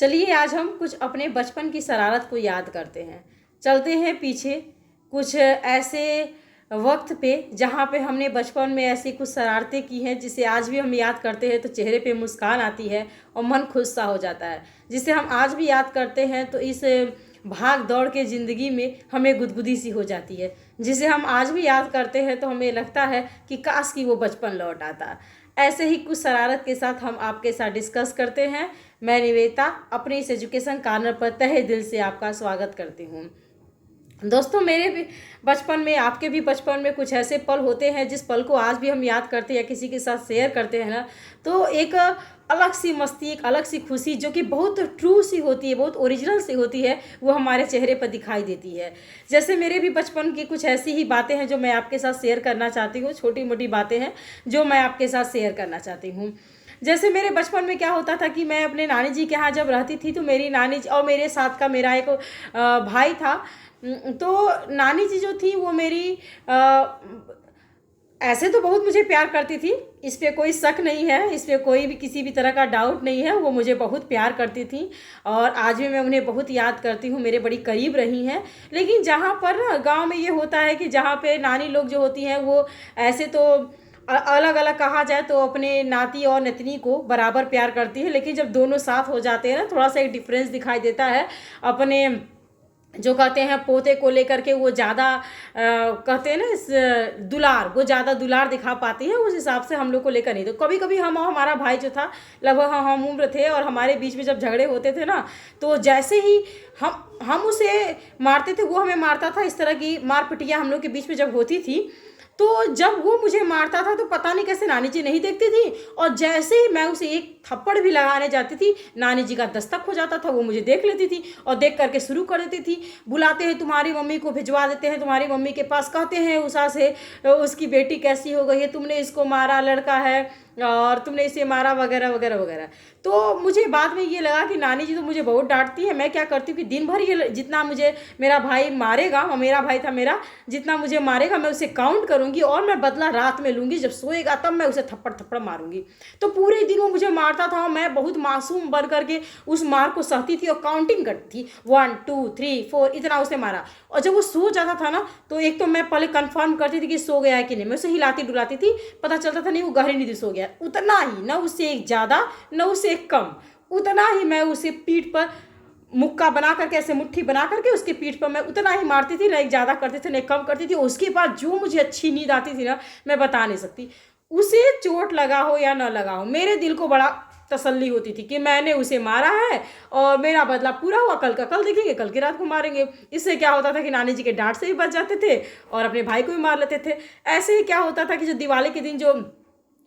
चलिए आज हम कुछ अपने बचपन की शरारत को याद करते हैं। चलते हैं पीछे कुछ ऐसे वक्त पे जहाँ पे हमने बचपन में ऐसी कुछ शरारतें की हैं जिसे आज भी हम याद करते हैं तो चेहरे पे मुस्कान आती है और मन खुश सा हो जाता है। जिसे हम आज भी याद करते हैं तो इस भाग दौड़ के ज़िंदगी में हमें गुदगुदी सी हो जाती है। जिसे हम आज भी याद करते हैं तो हमें लगता है कि काश कि वो बचपन लौट आता। ऐसे ही कुछ शरारत के साथ हम आपके साथ डिस्कस करते हैं। मैं निवेता अपने इस एजुकेशन कॉर्नर पर तहे दिल से आपका स्वागत करती हूँ। दोस्तों, मेरे भी बचपन में, आपके भी बचपन में कुछ ऐसे पल होते हैं जिस पल को आज भी हम याद करते हैं या किसी के साथ शेयर करते हैं ना, तो एक अलग सी मस्ती, एक अलग सी खुशी जो कि बहुत ट्रू सी होती है, बहुत ओरिजिनल सी होती है, वो हमारे चेहरे पर दिखाई देती है। जैसे मेरे भी बचपन की कुछ ऐसी ही बातें हैं जो मैं आपके साथ शेयर करना चाहती हूँ। छोटी मोटी बातें हैं जो मैं आपके साथ शेयर करना चाहती हूँ। जैसे मेरे बचपन में क्या होता था कि मैं अपने नानी जी के यहाँ जब रहती थी तो मेरी नानी जी और मेरे साथ का मेरा एक भाई था। तो नानी जी जो थी वो मेरी ऐसे तो बहुत मुझे प्यार करती थी, इस पे कोई शक नहीं है, इस पे कोई भी किसी भी तरह का डाउट नहीं है। वो मुझे बहुत प्यार करती थी और आज भी मैं उन्हें बहुत याद करती हूँ, मेरे बड़ी करीब रही हैं। लेकिन जहाँ पर ना गाँव में ये होता है कि जहाँ पे नानी लोग जो होती हैं वो ऐसे तो अलग अलग कहा जाए तो अपने नाती और नतनी को बराबर प्यार करती है, लेकिन जब दोनों साथ हो जाते हैं ना, थोड़ा सा एक डिफरेंस दिखाई देता है। अपने जो कहते हैं पोते को लेकर के वो ज़्यादा कहते हैं ना इस दुलार, वो ज़्यादा दुलार दिखा पाती है, उस हिसाब से हम लोग को लेकर नहीं। तो कभी कभी हम और हमारा भाई जो था लगभग हम उम्र थे और हमारे बीच में जब झगड़े होते थे ना, तो जैसे ही हम उसे मारते थे वो हमें मारता था। इस तरह की मार पिटियाँ हम लोग के बीच में जब होती थी, तो जब वो मुझे मारता था तो पता नहीं कैसे नानी जी नहीं देखती थी, और जैसे ही मैं उसे एक थप्पड़ भी लगाने जाती थी नानी जी का दस्तक हो जाता था, वो मुझे देख लेती थी और देख करके शुरू कर देती थी, बुलाते हैं तुम्हारी मम्मी को, भिजवा देते हैं तुम्हारी मम्मी के पास, कहते हैं उषा से उसकी बेटी कैसी हो गई है, तुमने इसको मारा, लड़का है और तुमने इसे मारा, वगैरह वगैरह वगैरह। तो मुझे बाद में ये लगा कि नानी जी तो मुझे बहुत डांटती है। मैं क्या करती हूँ कि दिन भर ये जितना मुझे मेरा भाई मारेगा, और मेरा भाई था मेरा, जितना मुझे मारेगा मैं उसे काउंट करूँगी और मैं बदला रात में लूँगी, जब सोएगा तब मैं उसे थप्पड़ थप्पड़ मारूंगी। तो पूरे दिन वो मुझे मारता था, मैं बहुत मासूम बन करके उस मार को सहती थी और काउंटिंग करती थी, 1 2 3 4 इतना उसे मारा। और जब वो सो जाता था ना, तो एक तो मैं पहले कंफर्म करती थी कि सो गया है कि नहीं, मैं उसे हिलाती डुलाती थी, पता चलता था नहीं वो गहरी नींद सो गया। उतना ही, न उससे एक ज़्यादा न उससे एक कम, उतना ही मैं उसे पीठ पर मुक्का बना करके, ऐसे मुट्ठी बना करके उसके पीठ पर मैं उतना ही मारती थी, ना एक ज़्यादा करती थी ना एक कम करती थी। उसके बाद जो मुझे अच्छी नींद आती थी ना, मैं बता नहीं सकती। उसे चोट लगा हो या ना लगा हो, मेरे दिल को बड़ा तसल्ली होती थी कि मैंने उसे मारा है और मेरा बदला पूरा हुआ, कल का कल देखेंगे, कल की रात को मारेंगे। इससे क्या होता था कि नानी जी के डांट से भी बच जाते थे और अपने भाई को भी मार लेते थे। ऐसे ही क्या होता था कि जो दिवाली के दिन जो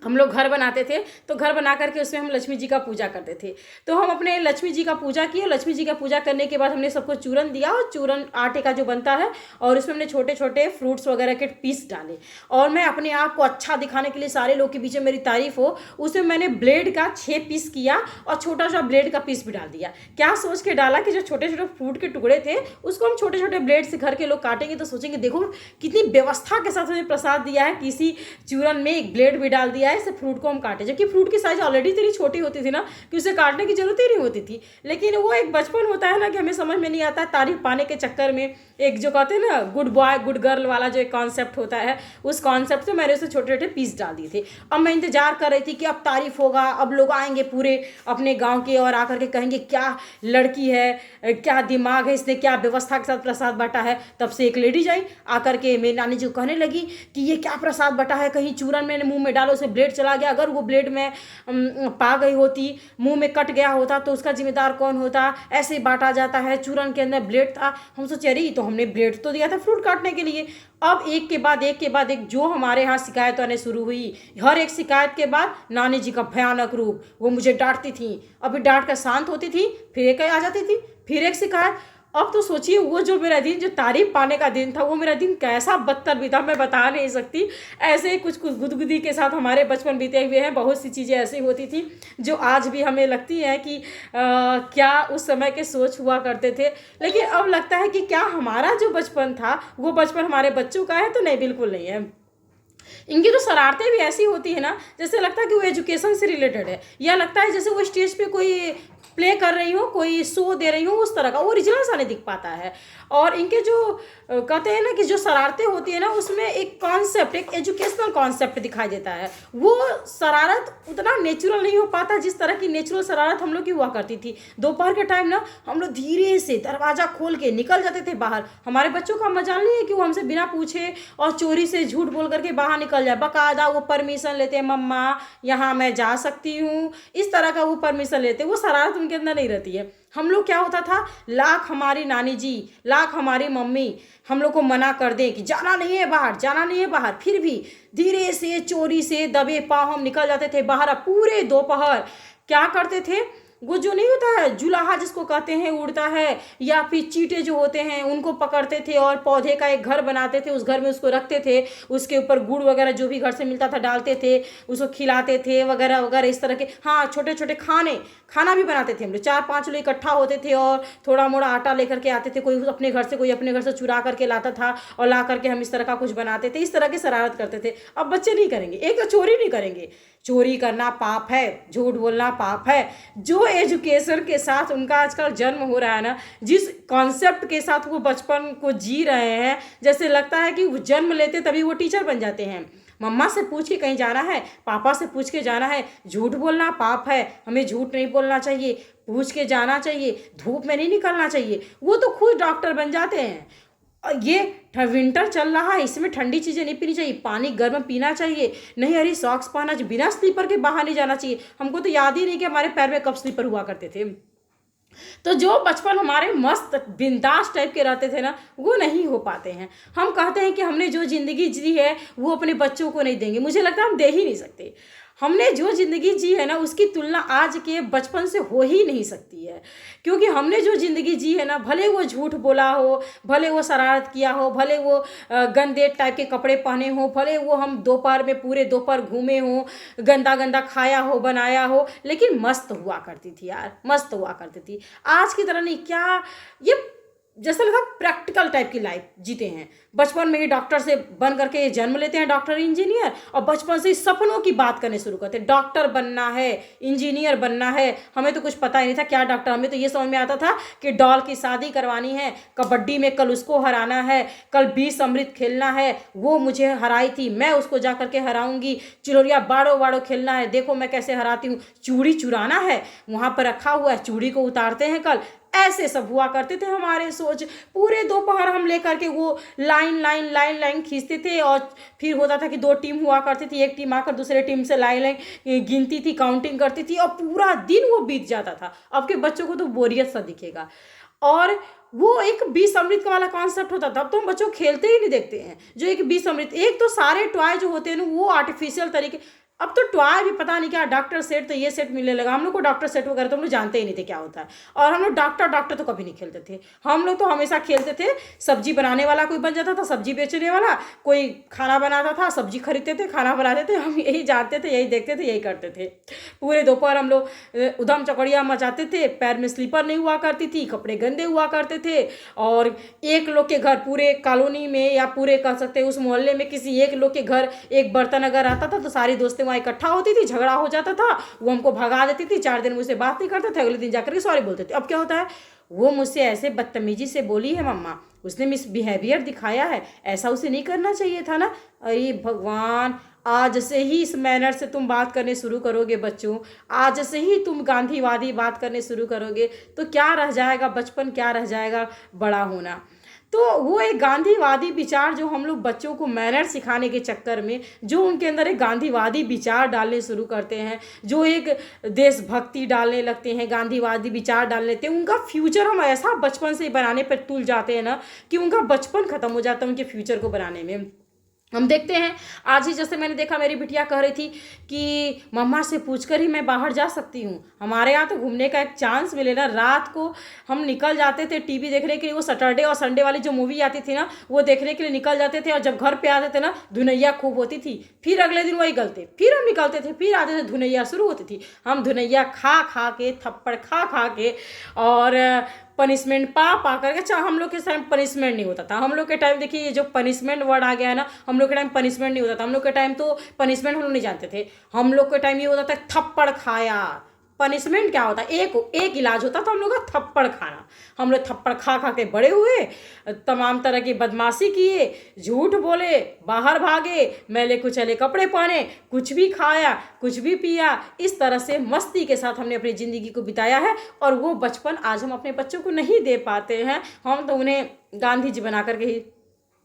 हम लोग घर बनाते थे, तो घर बना करके उसमें हम लक्ष्मी जी का पूजा करते थे। तो हम अपने लक्ष्मी जी का पूजा किए, लक्ष्मी जी का पूजा करने के बाद हमने सबको चूरन दिया, और चूरन आटे का जो बनता है, और उसमें हमने छोटे छोटे फ्रूट्स वगैरह के पीस डाले। और मैं अपने आप को अच्छा दिखाने के लिए, सारे लोग के बीच में मेरी तारीफ हो, उसमें मैंने ब्लेड का 6 पीस किया और छोटा सा ब्लेड का पीस भी डाल दिया। क्या सोच के डाला कि जो छोटे छोटे फ्रूट के टुकड़े थे उसको हम छोटे छोटे ब्लेड से घर के लोग काटेंगे तो सोचेंगे देखो कितनी व्यवस्था के साथ हमें प्रसाद दिया है, किसी चूरन में एक ब्लेड भी डाल दिया है, इसे फ्रूट को हम काटे, जबकि फ्रूट की साइज ऑलरेडी इतनी छोटी होती थी ना कि उसे काटने की जरूरत ही नहीं होती थी। लेकिन वो एक बचपन होता है ना कि हमें समझ में नहीं आता है, तारीफ पाने के चक्कर में एक जो कहते हैं ना गुड बॉय गुड गर्ल वाला जो एक कॉन्सेप्ट होता है, उस कॉन्सेप्ट से मैंने उसे छोटे छोटे पीस डाल दिए थे। अब मैं इंतजार कर रही थी कि अब तारीफ होगा, अब लोग आएंगे पूरे अपने गाँव के और आकर के कहेंगे क्या लड़की है, क्या दिमाग है, इसने क्या व्यवस्था के साथ प्रसाद बांटा है। तब से एक लेडीज आई आकर के मेरी नानी जी को कहने लगी कि ये क्या प्रसाद बांटा है, कहीं चूरन मैंने मुंह में डाला उसे ब्लेड चला गया, अगर वो ब्लेड में पा गई होती, मुंह में कट गया होता तो उसका जिम्मेदार कौन होता। ऐसे ही बांटा जाता है, चूरन के अंदर ब्लेड था। हम सोचे अरे तो हमने ब्लेड तो दिया था फ्रूट काटने के लिए। अब एक के बाद एक के बाद एक जो हमारे यहाँ शिकायत आने शुरू हुई, हर एक शिकायत के बाद नानी जी का भयानक रूप, वो मुझे डांटती थी, अभी डांट कर शांत होती थी, फिर एक आ जाती थी, फिर एक शिकायत। अब तो सोचिए वो जो मेरा दिन, जो तारीफ पाने का दिन था, वो मेरा दिन कैसा बदतर बीता मैं बता नहीं सकती। ऐसे ही कुछ कुछ गुदगुदी के साथ हमारे बचपन बीते हुए हैं। बहुत सी चीज़ें ऐसी होती थी जो आज भी हमें लगती हैं कि क्या उस समय के सोच हुआ करते थे। लेकिन अब लगता है कि क्या हमारा जो बचपन था वो बचपन हमारे बच्चों का है, तो नहीं, बिल्कुल नहीं है। इनकी जो शरारतें भी ऐसी होती है ना, जैसे लगता है कि वो एजुकेशन से रिलेटेड है, या लगता है जैसे वो स्टेज पे कोई प्ले कर रही हो, कोई शो दे रही हो, उस तरह का ओरिजिनल सा नहीं दिख पाता है। और इनके जो कहते हैं ना कि जो शरारतें होती है ना, उसमें एक कॉन्सेप्ट, एक एजुकेशनल कॉन्सेप्ट दिखाई देता है। वो शरारत उतना नेचुरल नहीं हो पाता जिस तरह की नेचुरल शरारत हम लोग की हुआ करती थी। दोपहर के टाइम ना हम लोग धीरे से दरवाज़ा खोल के निकल जाते थे बाहर। हमारे बच्चों का मजाल नहीं है कि वो हमसे बिना पूछे और चोरी से झूठ बोल करके बाहर निकल जाए। बाकायदा वो परमिशन लेते हैं, मम्मा यहाँ मैं जा सकती हूँ, इस तरह का वो परमिशन लेते हैं। वो शरारत उनके अंदर नहीं रहती है। हम लोग क्या होता था, लाख हमारी नानी जी, लाख हमारी मम्मी हम लोग को मना कर दें कि जाना नहीं है बाहर, जाना नहीं है बाहर, फिर भी धीरे से चोरी से दबे पाँव हम निकल जाते थे बाहर। पूरे दोपहर क्या करते थे, वो जो नहीं होता है जुलाहा जिसको कहते हैं, उड़ता है, या फिर चींटे जो होते हैं उनको पकड़ते थे और पौधे का एक घर बनाते थे, उस घर में उसको रखते थे, उसके ऊपर गुड़ वगैरह जो भी घर से मिलता था डालते थे, उसको खिलाते थे वगैरह वगैरह इस तरह के। हाँ, छोटे छोटे खाना भी बनाते थे हम लोग। 4-5 लोग इकट्ठा होते थे और थोड़ा मोड़ा आटा लेकर के आते थे, कोई अपने घर से, कोई अपने घर से चुरा करके लाता था, और ला करके हम इस तरह का कुछ बनाते थे। इस तरह की शरारत करते थे। अब बच्चे नहीं करेंगे। एक तो चोरी नहीं करेंगे, चोरी करना पाप है, झूठ बोलना पाप है। जो एजुकेशन के साथ उनका आजकल जन्म हो रहा है ना, जिस कॉन्सेप्ट के साथ वो बचपन को जी रहे हैं, जैसे लगता है कि वो जन्म लेते तभी वो टीचर बन जाते हैं। मम्मा से पूछ के कहीं जाना है, पापा से पूछ के जाना है, झूठ बोलना पाप है, हमें झूठ नहीं बोलना चाहिए, पूछ के जाना चाहिए, धूप में नहीं निकलना चाहिए। वो तो खुद डॉक्टर बन जाते हैं। ये विंटर चल रहा है, इसमें ठंडी चीज़ें नहीं पीनी चाहिए, पानी गर्म पीना चाहिए, नहीं अरे सॉक्स पहनना चाहिए, बिना स्लीपर के बाहर नहीं जाना चाहिए। हमको तो याद ही नहीं कि हमारे पैर में कब स्लीपर हुआ करते थे। तो जो बचपन हमारे मस्त बिंदास टाइप के रहते थे ना, वो नहीं हो पाते हैं। हम कहते हैं कि हमने जो ज़िंदगी जी है वो अपने बच्चों को नहीं देंगे। मुझे लगता है हम दे ही नहीं सकते। हमने जो ज़िंदगी जी है ना, उसकी तुलना आज के बचपन से हो ही नहीं सकती है। क्योंकि हमने जो ज़िंदगी जी है ना, भले वो झूठ बोला हो, भले वो शरारत किया हो, भले वो गंदे टाइप के कपड़े पहने हो, भले वो हम दोपहर में पूरे दोपहर घूमे हो, गंदा गंदा खाया हो, बनाया हो, लेकिन मस्त हुआ करती थी यार, मस्त हुआ करती थी। आज की तरह नहीं। क्या ये जैसा लगा प्रैक्टिकल टाइप की लाइफ जीते हैं। बचपन में ही डॉक्टर से बन करके जन्म लेते हैं, डॉक्टर इंजीनियर, और बचपन से ही सपनों की बात करने शुरू करते हैं, डॉक्टर बनना है, इंजीनियर बनना है। हमें तो कुछ पता ही नहीं था क्या डॉक्टर, हमें तो ये समझ में आता था कि डॉल की शादी करवानी है, कबड्डी में कल उसको हराना है, कल 20 अमृत खेलना है, वो मुझे हराई थी, मैं उसको जा करके हराऊंगी, चिलोरिया बाड़ो बाड़ो खेलना है, देखो मैं कैसे हराती हूँ, चूड़ी चुराना है, वहाँ पर रखा हुआ है, चूड़ी को उतारते हैं कल। ऐसे सब हुआ करते थे हमारे सोच। पूरे दोपहर हम लेकर के वो लाइन लाइन लाइन लाइन खींचते थे, और फिर होता था कि 2 टीम हुआ करती थी, एक टीम आकर दूसरे टीम से लाइन लाइन गिनती थी, काउंटिंग करती थी, और पूरा दिन वो बीत जाता था। अब के बच्चों को तो बोरियत सा दिखेगा। और वो एक 20 अमृत वाला कॉन्सेप्ट होता था। अब तो हम बच्चों खेलते ही नहीं देखते हैं। जो एक 20 अमृत, एक तो सारे टॉय जो होते हैं ना वो आर्टिफिशियल तरीके। अब तो टॉय भी पता नहीं क्या, डॉक्टर सेट तो ये सेट मिलने लगा। हम लोग को डॉक्टर सेट वगैरह तो हम लोग जानते ही नहीं थे क्या होता है। और हम लोग डॉक्टर तो कभी नहीं खेलते थे। हम लोग तो हमेशा खेलते थे, सब्जी बनाने वाला कोई बन जाता था, सब्जी बेचने वाला कोई खाना बनाता था, सब्जी खरीदते थे, खाना बनाते थे। हम यही जानते थे, यही देखते थे, यही करते थे। पूरे दोपहर हम लोग उधम चकड़िया मचाते थे, पैर में स्लीपर नहीं हुआ करती थी, कपड़े गंदे हुआ करते थे। और एक लोग के घर, पूरे कॉलोनी में या पूरे कह सकते उस मोहल्ले में किसी एक लोग के घर एक बर्तन अगर आता था तो सारी दोस्तें वहाँ इकट्ठा होती थी, झगड़ा हो जाता था, वो हमको भगा देती थी, 4 दिन मुझसे बात नहीं करते थे, अगले दिन जाकर के सॉरी बोलते थे। अब क्या होता है, वो मुझसे ऐसे बदतमीजी से बोली है मम्मा, उसने मिसबिहेवियर दिखाया है, ऐसा उसे नहीं करना चाहिए था ना। अरे भगवान, आज से ही इस मैनर से तुम बात करने शुरू करोगे बच्चों, आज से ही तुम गांधीवादी बात करने शुरू करोगे तो क्या रह जाएगा बचपन, क्या रह जाएगा बड़ा होना। तो वो एक गांधीवादी विचार जो हम लोग बच्चों को मैनर सिखाने के चक्कर में जो उनके अंदर एक गांधीवादी विचार डालने शुरू करते हैं, जो एक देशभक्ति डालने लगते हैं, गांधीवादी विचार डालने लगते हैं, उनका फ्यूचर हम ऐसा बचपन से बनाने पर तुल जाते हैं ना कि उनका बचपन ख़त्म हो जाता है उनके फ्यूचर को बनाने में। हम देखते हैं आज ही, जैसे मैंने देखा मेरी बिटिया कह रही थी कि मम्मा से पूछकर ही मैं बाहर जा सकती हूँ। हमारे यहाँ तो घूमने का एक चांस मिले ना, रात को हम निकल जाते थे टीवी देखने के लिए, वो सैटरडे और संडे वाली जो मूवी आती थी ना वो देखने के लिए निकल जाते थे। और जब घर पे आते थे ना धुनैया खूब होती थी, फिर अगले दिन वही गलते, फिर हम निकलते थे, फिर आते थे धुनैया शुरू होती थी। हम धुनैया खा खा के, थप्पड़ खा खा के और पनिशमेंट पा पा करके। अच्छा, हम लोग के टाइम पनिशमेंट नहीं होता था। हम लोग के टाइम देखिए ये जो पनिशमेंट वर्ड आ गया है ना, हम लोग के टाइम पनिशमेंट नहीं होता था। हम लोग के टाइम तो पनिशमेंट हम लोग नहीं जानते थे। हम लोग के टाइम ये होता था थप्पड़ खाया। पनिशमेंट क्या होता है? एक इलाज होता था हम लोग का, थप्पड़ खाना। हम लोग थप्पड़ खा खा के बड़े हुए, तमाम तरह की बदमाशी किए, झूठ बोले, बाहर भागे, मैले कुचले कपड़े पहने, कुछ भी खाया, कुछ भी पिया। इस तरह से मस्ती के साथ हमने अपनी ज़िंदगी को बिताया है। और वो बचपन आज हम अपने बच्चों को नहीं दे पाते हैं। हम तो उन्हें गांधी जी बना करके ही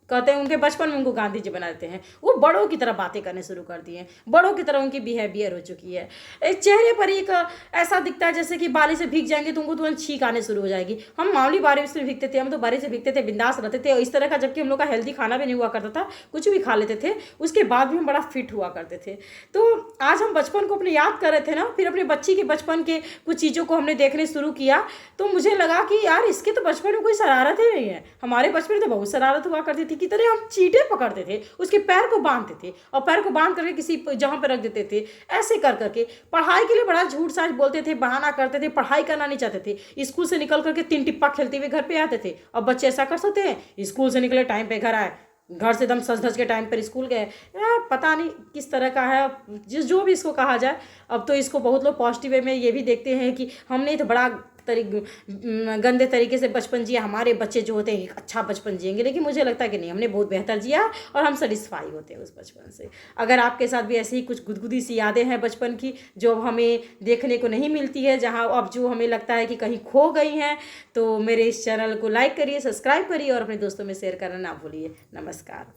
कहते हैं, उनके बचपन में उनको गांधी जी बना देते हैं। वो बड़ों की तरह बातें करने शुरू कर दिए हैं, बड़ों की तरह उनकी बिहेवियर हो चुकी है। एक चेहरे पर एक ऐसा दिखता है जैसे कि बारिश से भीग जाएंगे तो उनको तुरंत छींक आने शुरू हो जाएगी। हम मामूली बारिश में भीगते थे, हम तो बारिश से भीगते थे, बिंदास रहते थे और इस तरह का, जबकि हम लोग का हेल्दी खाना भी नहीं हुआ करता था, कुछ भी खा लेते थे, उसके बाद भी हम बड़ा फिट हुआ करते थे। तो आज हम बचपन को अपने याद कर रहे थे ना, फिर अपने बच्ची के बचपन के कुछ चीज़ों को हमने देखने शुरू किया, तो मुझे लगा कि यार इसके तो बचपन में कोई शरारत ही नहीं है। हमारे बचपन में तो बहुत शरारत हुआ करती थी। कितने हम चीटे पकड़ते थे, उसके पैर को बांधते थे और पैर को बांध करके किसी जगह पर रख देते थे। ऐसे कर करके पढ़ाई के लिए बड़ा झूठ साझ बोलते थे, बहाना करते थे, पढ़ाई करना नहीं चाहते थे। स्कूल से निकल करके 3 टिप्पा खेलते हुए घर पे आते थे। और बच्चे ऐसा कर सकते हैं, स्कूल से निकले टाइम पे घर आए, घर से एकदम सज धज के टाइम पर स्कूल गए। पता नहीं किस तरह का है, जो भी इसको कहा जाए। अब तो इसको बहुत लोग पॉजिटिव वे में ये भी देखते हैं कि हमने तो बड़ा गंदे तरीके से बचपन जिया, हमारे बच्चे जो होते हैं एक अच्छा बचपन जिएंगे। लेकिन मुझे लगता है कि नहीं, हमने बहुत बेहतर जिया और हम सेटिस्फाई होते हैं उस बचपन से। अगर आपके साथ भी ऐसी ही कुछ गुदगुदी सी यादें हैं बचपन की जो अब हमें देखने को नहीं मिलती है, जहाँ अब जो हमें लगता है कि कहीं खो गई हैं, तो मेरे इस चैनल को लाइक करिए, सब्सक्राइब करिए और अपने दोस्तों में शेयर करना ना भूलिए। नमस्कार।